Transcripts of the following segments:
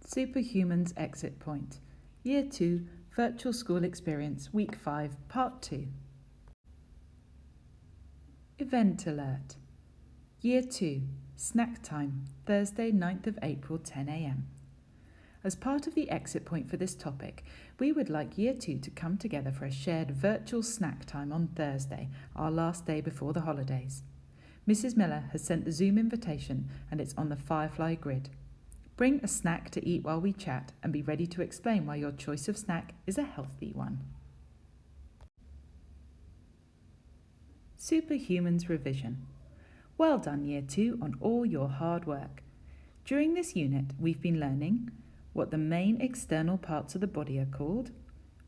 Superhumans Exit Point, Year 2, Virtual School Experience, Week 5, Part 2. Event Alert. Year 2, Snack Time, Thursday, 9th of April, 10 a.m. As part of the exit point for this topic, we would like Year 2 to come together for a shared virtual snack time on Thursday, our last day before the holidays. Mrs. Miller has sent the Zoom invitation and it's on the Firefly grid. Bring a snack to eat while we chat and be ready to explain why your choice of snack is a healthy one. Superhumans Revision. Well done, Year 2, on all your hard work. During this unit, we've been learning what the main external parts of the body are called,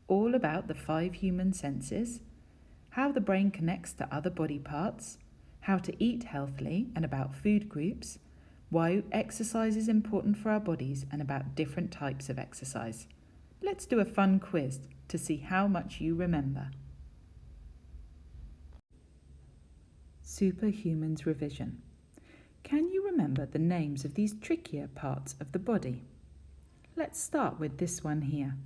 all about the 5 human senses, how the brain connects to other body parts, how to eat healthily and about food groups, why exercise is important for our bodies and about different types of exercise. Let's do a fun quiz to see how much you remember. Superhumans Revision. Can you remember the names of these trickier parts of the body? Let's start with this one here.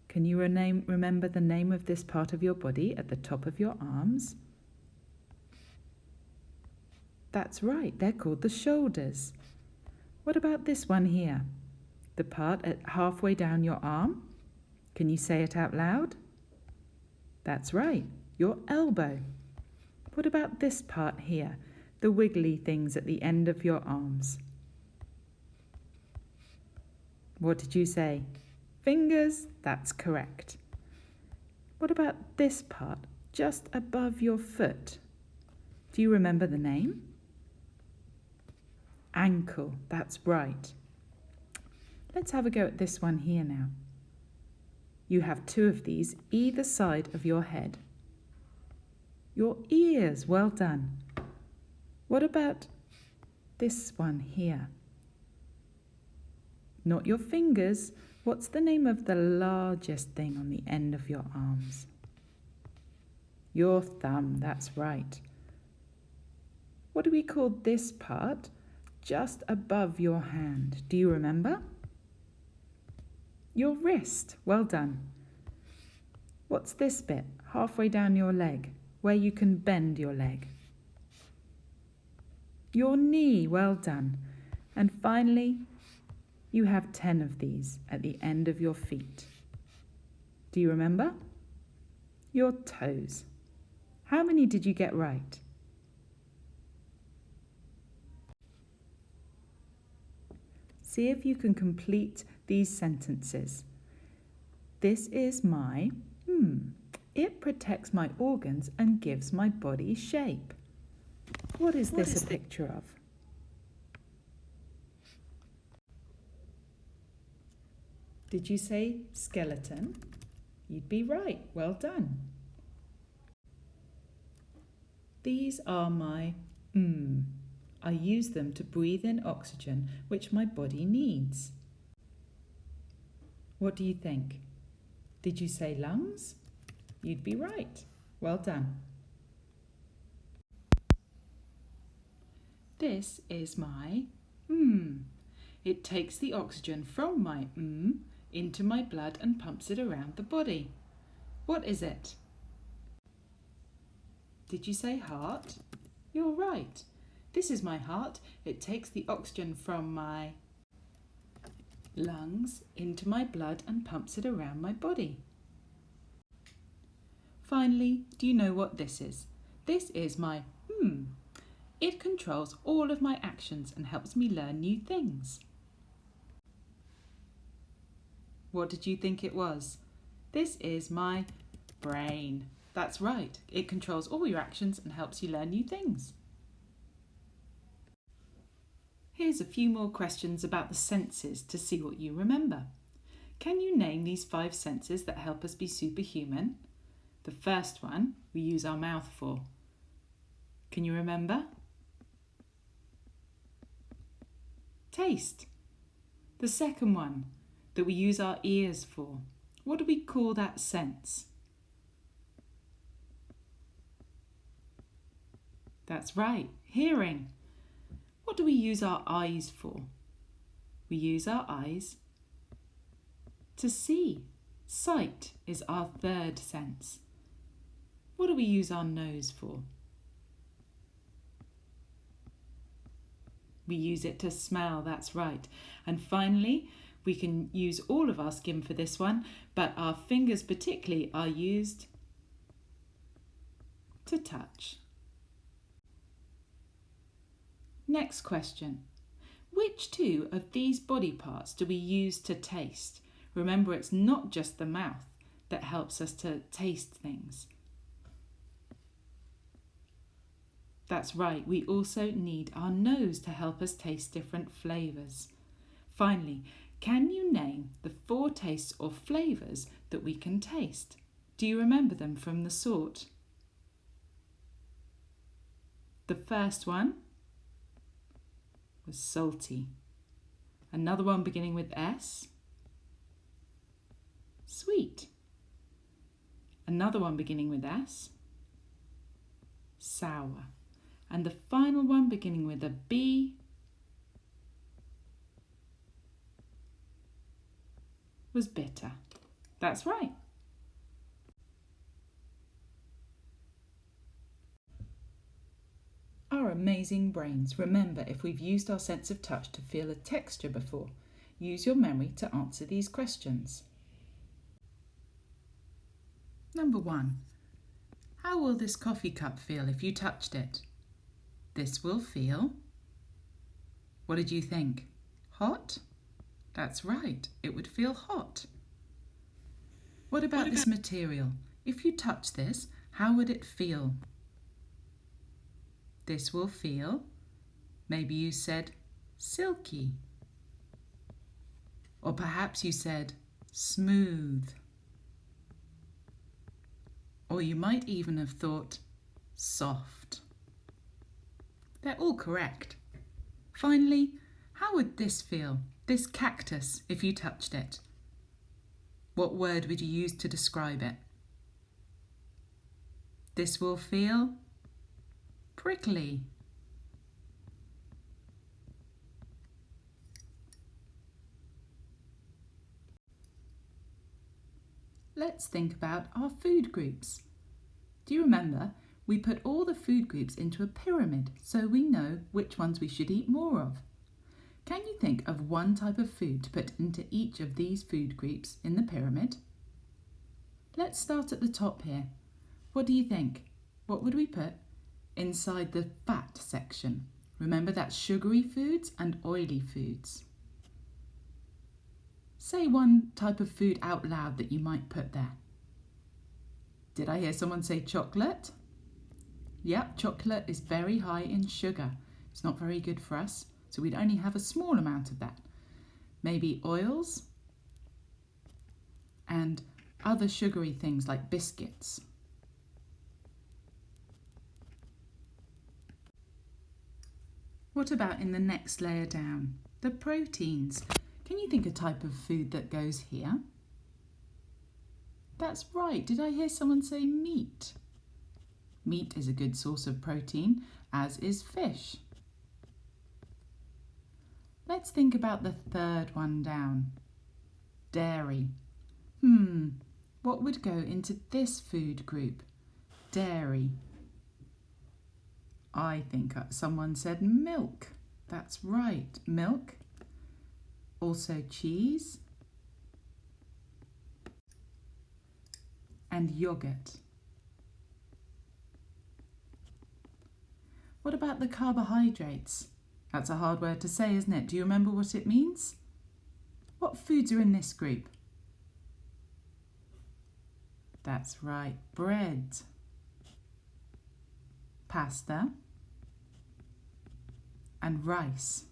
Can you remember the name of this part of your body at the top of your arms? That's right, they're called the shoulders. What about this one here? The part at halfway down your arm? Can you say it out loud? That's right, your elbow. What about this part here, the wiggly things at the end of your arms? What did you say? Fingers? That's correct. What about this part, just above your foot? Do you remember the name? Ankle, that's right. Let's have a go at this one here now. You have 2 of these either side of your head. Your ears, well done. What about this one here? Not your fingers. What's the name of the largest thing on the end of your arms? Your thumb, that's right. What do we call this part just above your hand? Do you remember? Your wrist, well done. What's this bit halfway down your leg where you can bend your leg? Your knee, well done. And finally, you have 10 of these at the end of your feet. Do you remember? Your toes. How many did you get right? See if you can complete these sentences. This is my, it protects my organs and gives my body shape. What is this a picture of? Did you say skeleton? You'd be right. Well done. These are my I use them to breathe in oxygen, which my body needs. What do you think? Did you say lungs? You'd be right. Well done. This is my It takes the oxygen from my into my blood and pumps it around the body. What is it? Did you say heart? You're right. This is my heart. It takes the oxygen from my lungs into my blood and pumps it around my body. Finally, do you know what this is? This is my It controls all of my actions and helps me learn new things. What did you think it was? This is my brain. That's right. It controls all your actions and helps you learn new things. Here's a few more questions about the senses to see what you remember. Can you name these 5 senses that help us be superhuman? The first one we use our mouth for. Can you remember? Taste. The second one that we use our ears for. What do we call that sense? That's right, hearing. What do we use our eyes for? We use our eyes To see. Sight is our third sense. What do we use our nose for? We use it to smell, that's right. And finally, we can use all of our skin for this one, but our fingers particularly are used to touch. Next question. Which two of these body parts do we use to taste? Remember, it's not just the mouth that helps us to taste things. That's right, we also need our nose to help us taste different flavours. Finally, can you name the 4 tastes or flavours that we can taste? Do you remember them from the sort? The first one was salty. Another one beginning with S, sweet. Another one beginning with S, sour. And the final one beginning with a B was bitter. That's right. Our amazing brains remember if we've used our sense of touch to feel a texture before. Use your memory to answer these questions. Number 1. How will this coffee cup feel if you touched it? This will feel... What did you think? Hot? That's right, it would feel hot. What about this material? If you touch this, how would it feel? This will feel... Maybe you said silky. Or perhaps you said smooth. Or you might even have thought soft. They're all correct. Finally, how would this feel, this cactus, if you touched it? What word would you use to describe it? This will feel prickly. Let's think about our food groups. Do you remember? We put all the food groups into a pyramid so we know which ones we should eat more of. Can you think of one type of food to put into each of these food groups in the pyramid? Let's start at the top here. What do you think? What would we put inside the fat section? Remember, that's sugary foods and oily foods. Say one type of food out loud that you might put there. Did I hear someone say chocolate? Yep, chocolate is very high in sugar. It's not very good for us, so we'd only have a small amount of that. Maybe oils and other sugary things like biscuits. What about in the next layer down? The proteins. Can you think a type of food that goes here? That's right. Did I hear someone say meat? Meat is a good source of protein, as is fish. Let's think about the third one down. Dairy. What would go into this food group? Dairy. I think someone said milk. That's right, milk. Also cheese and yogurt. What about the carbohydrates? That's a hard word to say, isn't it? Do you remember what it means? What foods are in this group? That's right, bread, pasta, and rice.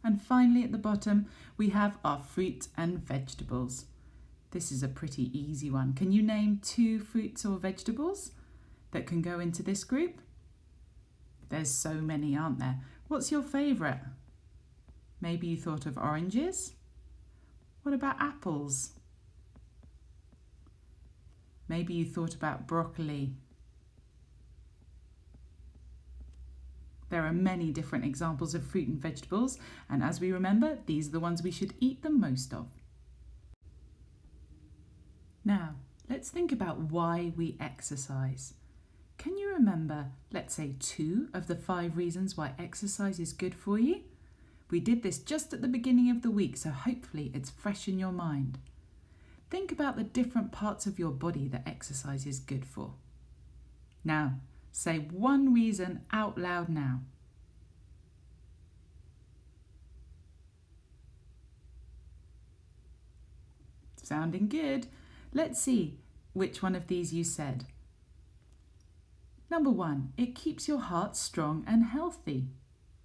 And finally at the bottom, we have our fruit and vegetables. This is a pretty easy one. Can you name 2 fruits or vegetables that can go into this group? There's so many, aren't there? What's your favourite? Maybe you thought of oranges? What about apples? Maybe you thought about broccoli. There are many different examples of fruit and vegetables, and as we remember, these are the ones we should eat the most of. Now, let's think about why we exercise. Can you remember, let's say, 2 of the 5 reasons why exercise is good for you? We did this just at the beginning of the week, so hopefully it's fresh in your mind. Think about the different parts of your body that exercise is good for. Now, say one reason out loud now. Sounding good. Let's see which one of these you said. Number 1, it keeps your heart strong and healthy.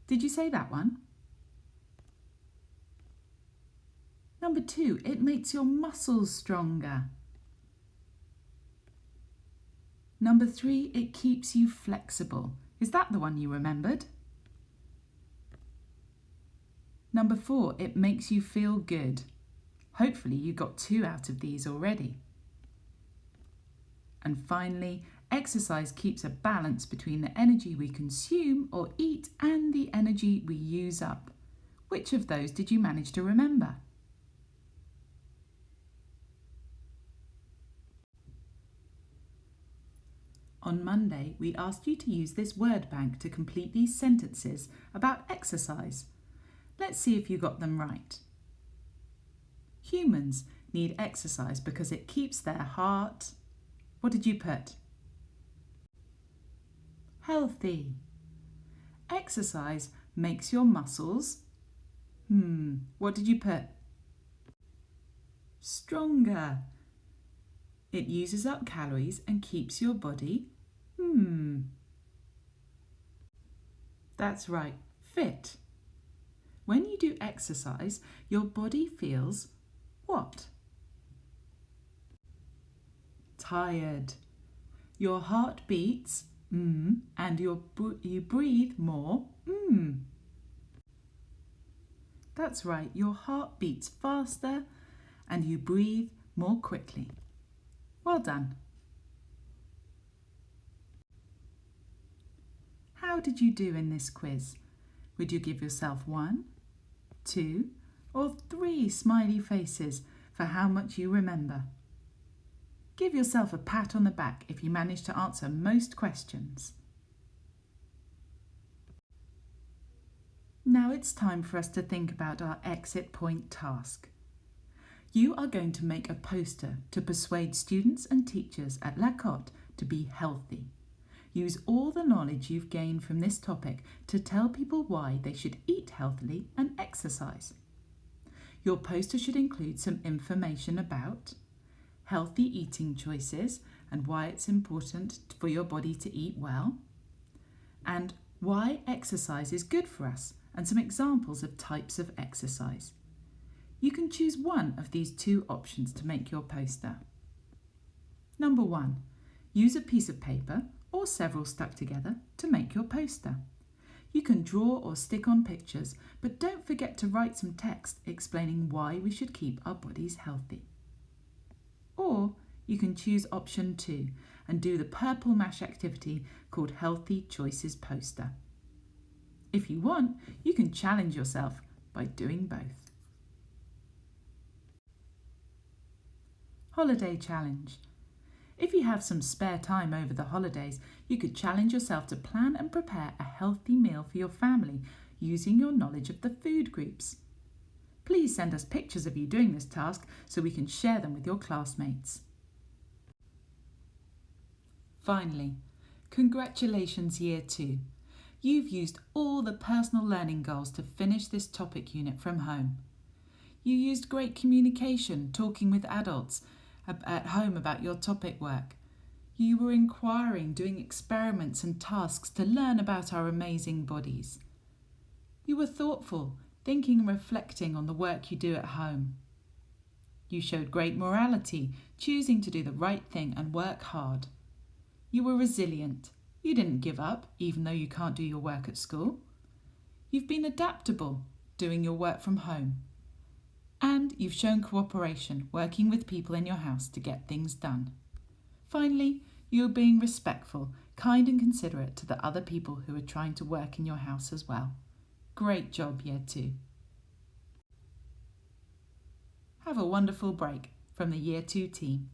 Did you say that one? Number 2, it makes your muscles stronger. Number 3, it keeps you flexible. Is that the one you remembered? Number 4, it makes you feel good. Hopefully you got 2 out of these already. And finally, exercise keeps a balance between the energy we consume or eat and the energy we use up. Which of those did you manage to remember? On Monday, we asked you to use this word bank to complete these sentences about exercise. Let's see if you got them right. Humans need exercise because it keeps their heart... What did you put? Healthy. Exercise makes your muscles... What did you put? Stronger. It uses up calories and keeps your body... That's right, fit. When you do exercise, your body feels what? Tired. Your heart beats and you breathe more That's right, your heart beats faster and you breathe more quickly. Well done. How did you do in this quiz? Would you give yourself 1, 2, or 3 smiley faces for how much you remember? Give yourself a pat on the back if you managed to answer most questions. Now it's time for us to think about our exit point task. You are going to make a poster to persuade students and teachers at La Cotte to be healthy. Use all the knowledge you've gained from this topic to tell people why they should eat healthily and exercise. Your poster should include some information about healthy eating choices and why it's important for your body to eat well, and why exercise is good for us, and some examples of types of exercise. You can choose one of these 2 options to make your poster. Number 1, use a piece of paper or several stuck together to make your poster. You can draw or stick on pictures, but don't forget to write some text explaining why we should keep our bodies healthy. Or you can choose option 2 and do the purple mash activity called Healthy Choices Poster. If you want, you can challenge yourself by doing both. Holiday challenge. If you have some spare time over the holidays, you could challenge yourself to plan and prepare a healthy meal for your family using your knowledge of the food groups. Please send us pictures of you doing this task so we can share them with your classmates. Finally, congratulations Year 2. You've used all the personal learning goals to finish this topic unit from home. You used great communication, talking with adults at home about your topic work. You were inquiring, doing experiments and tasks to learn about our amazing bodies. You were thoughtful, thinking and reflecting on the work you do at home. You showed great morality, choosing to do the right thing and work hard. You were resilient. You didn't give up, even though you can't do your work at school. You've been adaptable, doing your work from home. And you've shown cooperation, working with people in your house to get things done. Finally, you're being respectful, kind and considerate to the other people who are trying to work in your house as well. Great job, Year 2. Have a wonderful break from the Year 2 team.